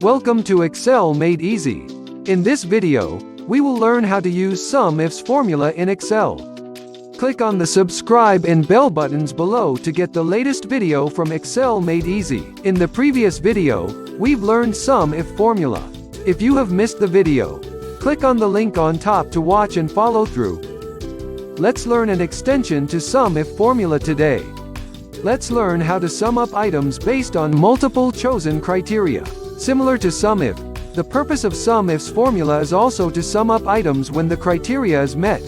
Welcome to Excel Made Easy. In this video, we will learn how to use SUMIFs formula in Excel. Click on the subscribe and bell buttons below to get the latest video from Excel Made Easy. In the previous video, we've learned SUMIF formula. If you have missed the video, click on the link on top to watch and follow through. Let's learn an extension to SUMIF formula today. Let's learn how to sum up items based on multiple chosen criteria. Similar to SUMIF, the purpose of SUMIF's formula is also to sum up items when the criteria is met.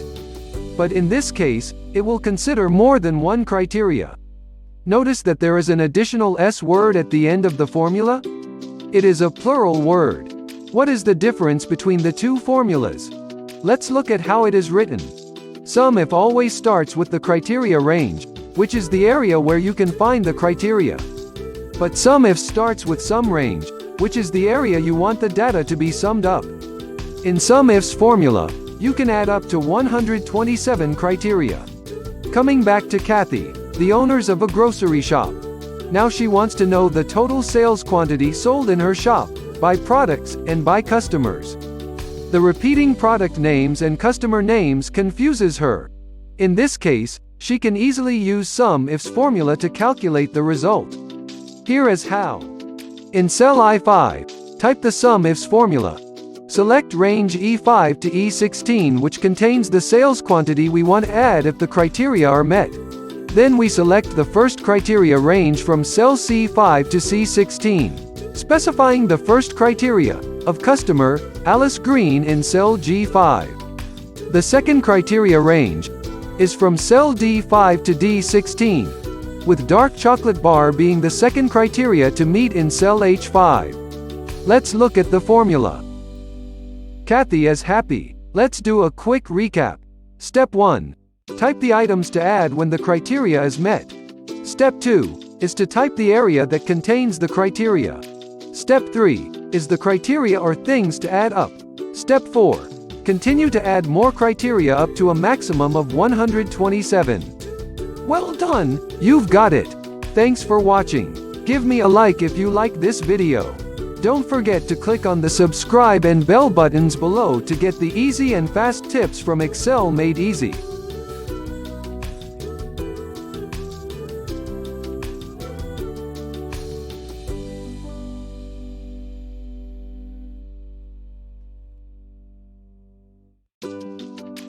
But in this case, it will consider more than one criteria. Notice that there is an additional S word at the end of the formula. It is a plural word. What is the difference between the two formulas? Let's look at how it is written. SUMIF always starts with the criteria range, which is the area where you can find the criteria. But SUMIF starts with sum range, which is the area you want the data to be summed up. In SUMIF's formula, you can add up to 127 criteria. Coming back to Kathy, the owners of a grocery shop. Now she wants to know the total sales quantity sold in her shop, by products, and by customers. The repeating product names and customer names confuses her. In this case, she can easily use SUMIF's formula to calculate the result. Here is how. In cell I5, type the SUMIF's formula. Select range E5 to E16, which contains the sales quantity we want to add if the criteria are met. Then we select the first criteria range from cell C5 to C16, specifying the first criteria, of customer, Alice Green in cell G5. The second criteria range is from cell D5 to D16, with dark chocolate bar being the second criteria to meet in cell H5. Let's look at the formula. Kathy is happy. Let's do a quick recap. Step 1. Type the items to add when the criteria is met. Step 2 is to type the area that contains the criteria. Step 3 is the criteria or things to add up. Step 4. Continue to add more criteria up to a maximum of 127. Well done, you've got it. Thanks for watching. Give me a like if you like this video. Don't forget to click on the subscribe and bell buttons below to get the easy and fast tips from Excel Made Easy.